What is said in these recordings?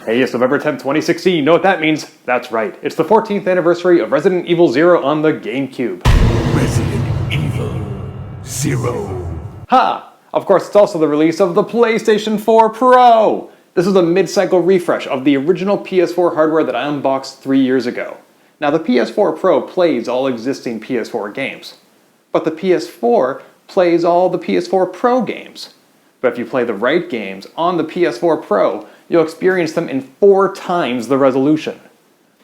Hey, it's November 10th, 2016. You know what that means? That's right. It's the 14th anniversary of Resident Evil 0 on the GameCube. Resident Evil 0. Ha! Of course, it's also the release of the PlayStation 4 Pro. This is a mid-cycle refresh of the original PS4 hardware that I unboxed 3 years ago. Now, the PS4 Pro plays all existing PS4 games, but the PS4 plays all the PS4 Pro games. But if you play the right games on the PS4 Pro, you'll experience them in 4 times the resolution.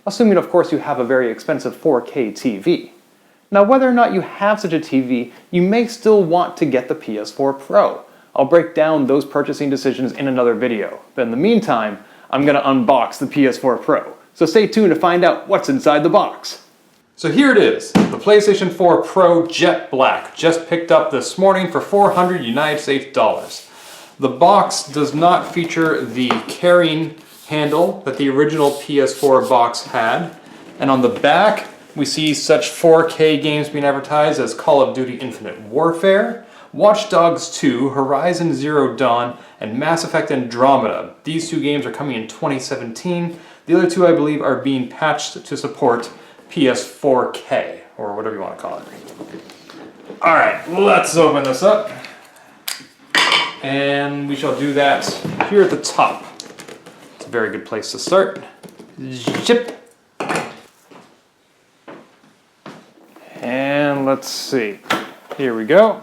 Assuming, of course, you have a very expensive 4K TV. Now, whether or not you have such a TV, you may still want to get the PS4 Pro. I'll break down those purchasing decisions in another video. But in the meantime, I'm going to unbox the PS4 Pro. So stay tuned to find out what's inside the box. So here it is, the PlayStation 4 Pro Jet Black. Just picked up this morning for $400 United States dollars. The box does not feature the carrying handle that the original PS4 box had. And on the back, we see such 4K games being advertised as Call of Duty Infinite Warfare, Watch Dogs 2, Horizon Zero Dawn, and Mass Effect Andromeda. These 2 games are coming in 2017. The other 2, I believe, are being patched to support PS4K, or whatever you want to call it. Alright, let's open this up. And we shall do that here at the top. It's a very good place to start. Zip. And let's see. Here we go.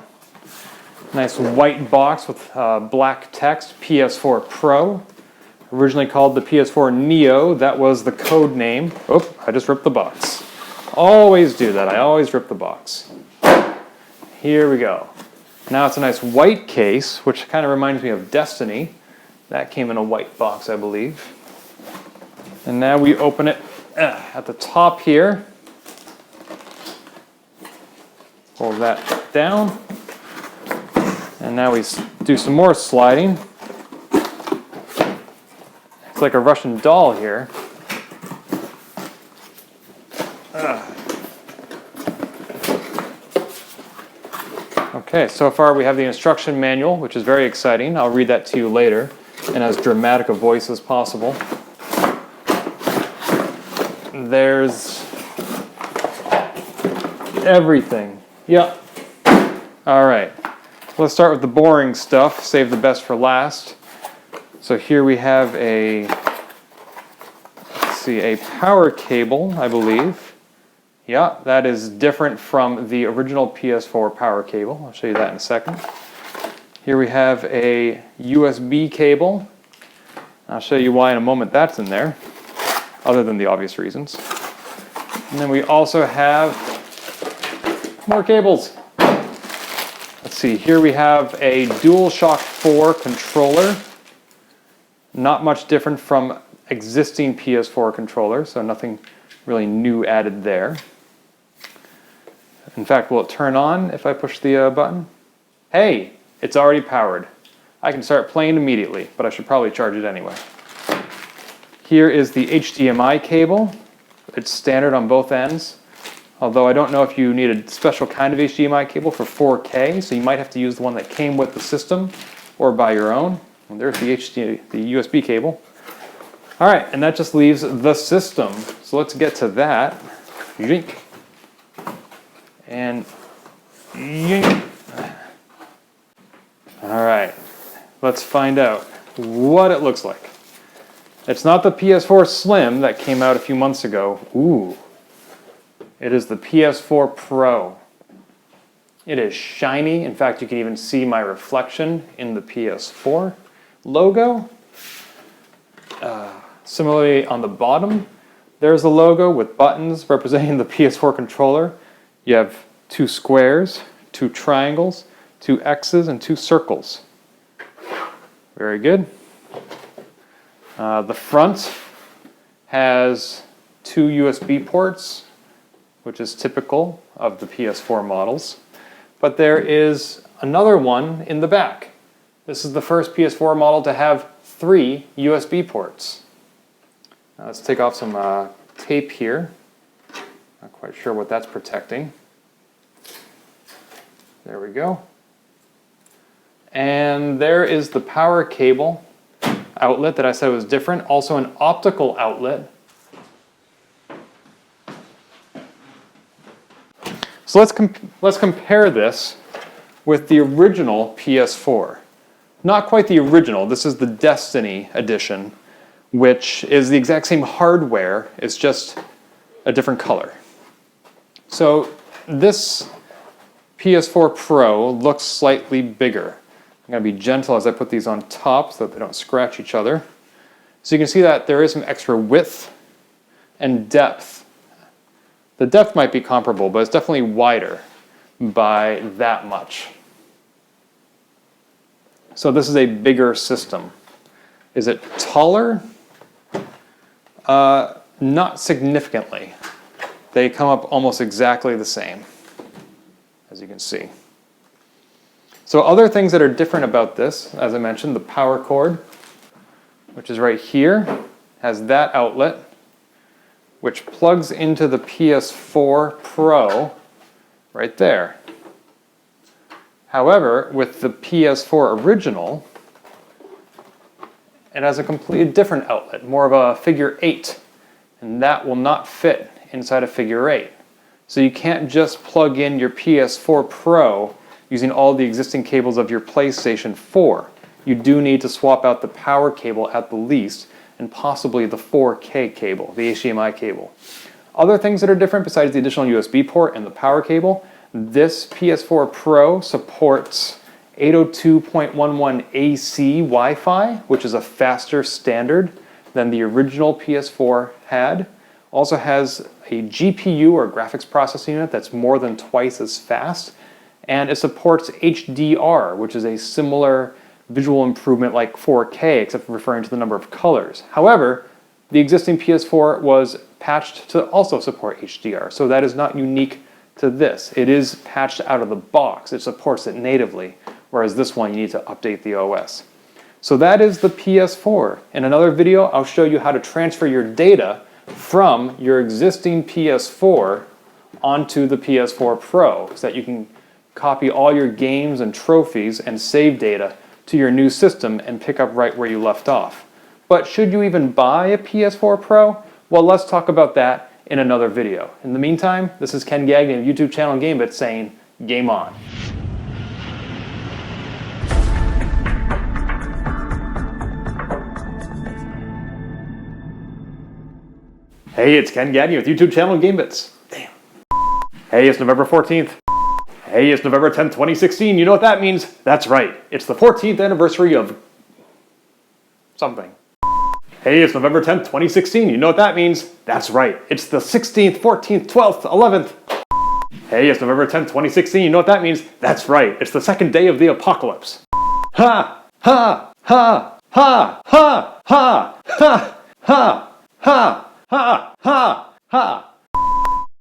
Nice white box with black text, PS4 Pro. Originally called the PS4 Neo, that was the code name. Oh, I just ripped the box. Always do that, I always rip the box. Here we go. Now it's a nice white case, which kind of reminds me of Destiny. That came in a white box, I believe. And now we open it at the top here. Pull that down. And now we do some more sliding. It's like a Russian doll here. Okay, so far we have the instruction manual, which is very exciting. I'll read that to you later in as dramatic a voice as possible. There's everything. Yeah. All right. Let's start with the boring stuff. Save the best for last. So here we have a power cable, I believe. Yeah, that is different from the original PS4 power cable. I'll show you that in a second. Here we have a USB cable. I'll show you why in a moment that's in there, other than the obvious reasons. And then we also have more cables. Let's see, here we have a Dualshock 4 controller. Not much different from existing PS4 controllers, so nothing really new added there. In fact, will it turn on if I push the button? Hey, it's already powered. I can start playing immediately, but I should probably charge it anyway. Here is the HDMI cable. It's standard on both ends, although I don't know if you need a special kind of HDMI cable for 4K, so you might have to use the one that came with the system or buy your own. And there's the USB cable. All right, and that just leaves the system. So let's get to that. Yink. And yink. All right, let's find out what it looks like. It's not the PS4 Slim that came out a few months ago. Ooh. It is the PS4 Pro. It is shiny. In fact, you can even see my reflection in the PS4 logo. Similarly, on the bottom, there's a logo with buttons representing the PS4 controller. You have 2 squares, 2 triangles, 2 X's, and 2 circles. Very good. The front has 2 USB ports, which is typical of the PS4 models. But there is another one in the back. This is the first PS4 model to have 3 USB ports. Now let's take off some tape here. Not quite sure what that's protecting. There we go. And there is the power cable. outlet that I said was different, also an optical outlet. So let's compare this with the original PS4. Not quite the original, this is the Destiny edition, which is the exact same hardware, it's just a different color. So this PS4 Pro looks slightly bigger. I'm going to be gentle as I put these on top so that they don't scratch each other. So you can see that there is some extra width and depth. The depth might be comparable, but it's definitely wider by that much. So this is a bigger system. Is it taller? Not significantly. They come up almost exactly the same, as you can see. So other things that are different about this, as I mentioned, the power cord, which is right here, has that outlet, which plugs into the PS4 Pro right there. However, with the PS4 original, it has a completely different outlet, more of a figure 8, and that will not fit inside a figure 8. So you can't just plug in your PS4 Pro using all the existing cables of your PlayStation 4. You do need to swap out the power cable at the least, and possibly the 4K cable, the HDMI cable. Other things that are different besides the additional USB port and the power cable, this PS4 Pro supports 802.11 AC Wi-Fi, which is a faster standard than the original PS4 had. Also has a GPU or graphics processing unit that's more than twice as fast, and it supports HDR, which is a similar visual improvement like 4K, except for referring to the number of colors. However, the existing PS4 was patched to also support HDR, so that is not unique to this. It is patched out of the box. It supports it natively, whereas this one you need to update the OS. So that is the PS4. In another video, I'll show you how to transfer your data from your existing PS4 onto the PS4 Pro so that you can copy all your games and trophies and save data to your new system and pick up right where you left off. But should you even buy a PS4 Pro? Well, let's talk about that in another video. In the meantime, this is Ken Gagnon of YouTube channel Gamebits saying, game on. Hey, it's Ken Gagnon with YouTube channel Gamebits. Damn. Hey, it's November 14th. Hey, it's November 10th, 2016. You know what that means? That's right. It's the 14th anniversary of something. Hey, it's November 10th, 2016. You know what that means? That's right. It's the 16th, 14th, 12th, 11th. Hey, it's November 10th, 2016. You know what that means? That's right. It's the second day of the apocalypse. Ha! Ha! Ha! Ha! Ha! Ha! Ha! Ha! Ha! Ha!